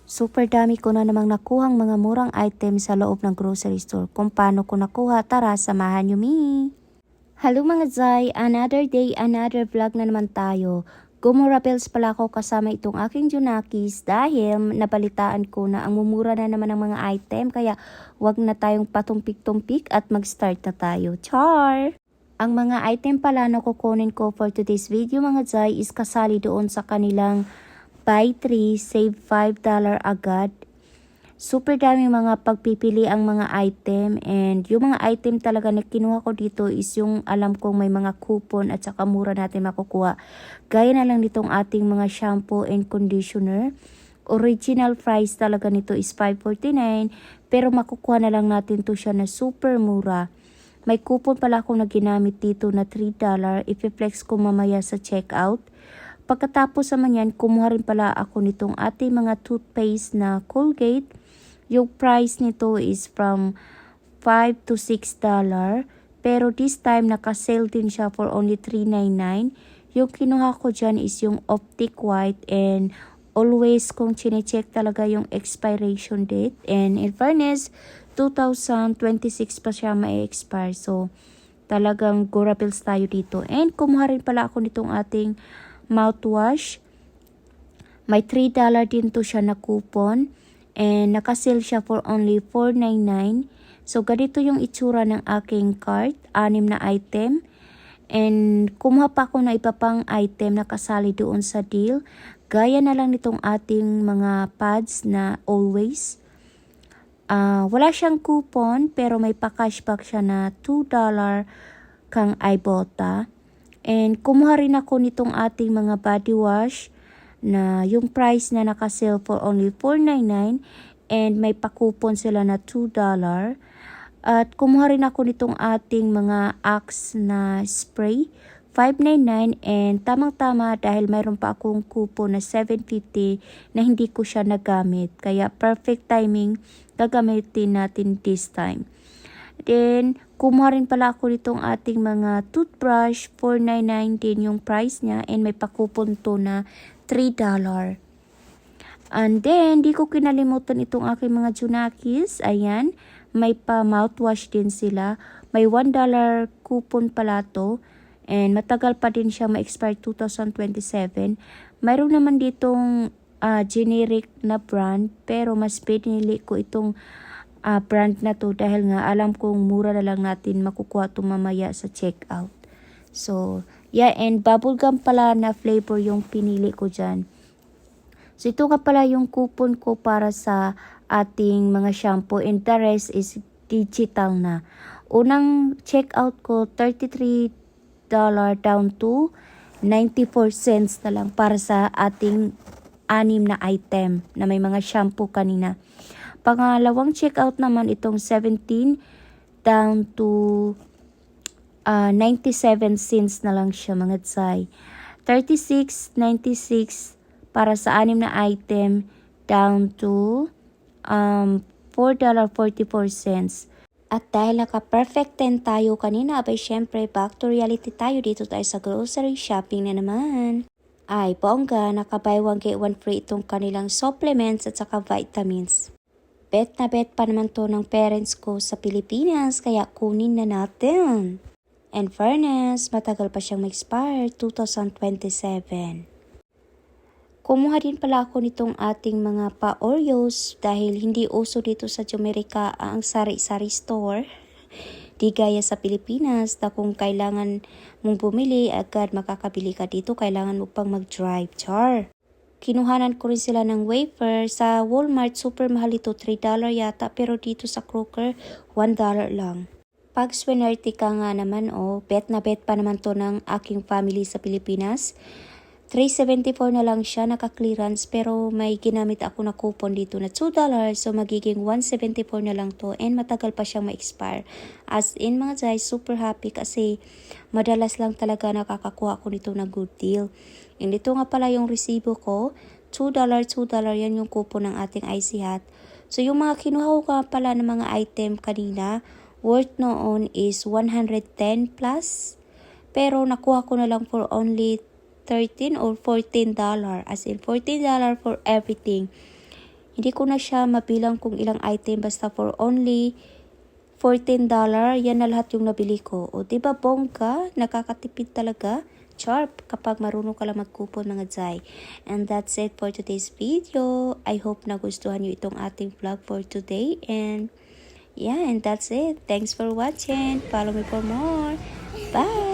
Super dami ko na namang nakuhang mga murang items sa loob ng grocery store. Kung paano ko nakuha, tara samahan niyo me! Hello mga Zay! Another day, another vlog na naman tayo. Gumurapels pala ako kasama itong aking Junakis dahil nabalitaan ko na ang mumura na naman ng mga item kaya wag na tayong patumpik-tumpik at mag-start na tayo. Char! Ang mga item pala na kukunin ko for today's video mga Zay is kasali doon sa kanilang buy 3, save $5 agad. Super dami mga pagpipili ang mga item and yung mga item talaga na kinuha ko dito is yung alam kong may mga coupon at saka mura natin makukuha. Gaya na lang nitong ating mga shampoo and conditioner. Original price talaga nito is $5.49 pero makukuha na lang natin to siya na super mura. May coupon pala akong na ginamit dito na $3. Ipi-flex ko mamaya sa checkout. Pagkatapos naman yan, kumuha rin pala ako nitong ating mga toothpaste na Colgate. Yung price nito is from $5 to $6. Pero this time, naka-sale din siya for only $3.99. Yung kinuha ko dyan is yung Optic White and always kong chine-check talaga yung expiration date. And in fairness, 2026 pa siya ma-expire. So, talagang Gorapils tayo dito. And kumuha rin pala ako nitong ating mouthwash. May $3 din to siya na coupon. And nakasale siya for only $4.99. So, ganito yung itsura ng aking cart. 6 na item. And kumuha pa ako na iba pang item na kasali doon sa deal. Gaya na lang nitong ating mga pads na always. Wala siyang coupon pero may pa-cashback siya na $2 kang Ibotta. And kumuha rin ako nitong ating mga body wash na yung price na naka-sale for only $4.99 and may pa-coupon sila na $2. At kumuha rin ako nitong ating mga Axe na spray, $5.99 and tamang-tama dahil mayroon pa akong coupon na $7.50 na hindi ko siya nagamit. Kaya perfect timing, gagamitin natin this time. Then, kumuha rin pala ako nitong ating mga toothbrush, $4.99 din yung price niya and may pa-coupon to na $3. And then, di ko kinalimutan itong aking mga Junakis. Ayan, may pa-mouthwash din sila. May $1 coupon pala to. And matagal pa din siya ma-expire 2027. Mayroon naman ditong generic na brand. Pero mas pinili ko itong brand na to dahil nga alam kong mura na lang natin makukuha ito mamaya sa checkout. So, yeah, and bubblegum pala na flavor yung pinili ko dyan. So, ito nga pala yung coupon ko para sa ating mga shampoo and the rest is digital na. Unang checkout ko, $33 down to 94 cents na lang para sa ating 6 na item na may mga shampoo kanina. Pangalawang checkout naman itong 17 down to 97 cents na lang siya mga tsay. 36.96 para sa 6 na item down to $4.44. At dahil naka-perfect 10 tayo kanina, abay syempre back to reality tayo dito tayo sa grocery shopping na naman. Ay, bongga, naka-buy 1 get 1 free itong kanilang supplements at saka vitamins. Bet na bet pa naman to ng parents ko sa Pilipinas kaya kunin na natin. And fairness, matagal pa siyang mag-expire, 2027. Kumuha din pala ako nitong ating mga pa-Oreos dahil hindi uso dito sa Jamaica ang sari-sari store. Di gaya sa Pilipinas na kung kailangan mong bumili agad makakabili ka dito, kailangan mo pang mag-drive. Char! Kinuhanan ko rin sila ng wafer. Sa Walmart, super mahal ito. $3 yata. Pero dito sa Kroger, $1 lang. Pag swinerte ka nga naman, bet na bet pa naman to ng aking family sa Pilipinas. $3.74 na lang siya, naka-clearance. Pero may ginamit ako na coupon dito na $2. So, magiging $1.74 na lang to. And matagal pa siyang ma-expire. As in, mga guys, super happy kasi madalas lang talaga nakakakuha ko nito na good deal. And ito nga pala yung resibo ko. $2 yan yung coupon ng ating IC Hut. So, yung mga kinuha ko nga pala ng mga item kanina, worth noon is 110 plus. Pero nakuha ko na lang for only $13 or $14. As in, $14 for everything. Hindi ko na siya mabilang kung ilang item basta for only $14, yan na lahat yung nabili ko. O diba bongga? Nakakatipid talaga. Sharp kapag marunong ka lang mag-coupon mga Zay. And that's it for today's video. I hope nagustuhan nyo itong ating vlog for today. And yeah, and that's it. Thanks for watching. Follow me for more. Bye!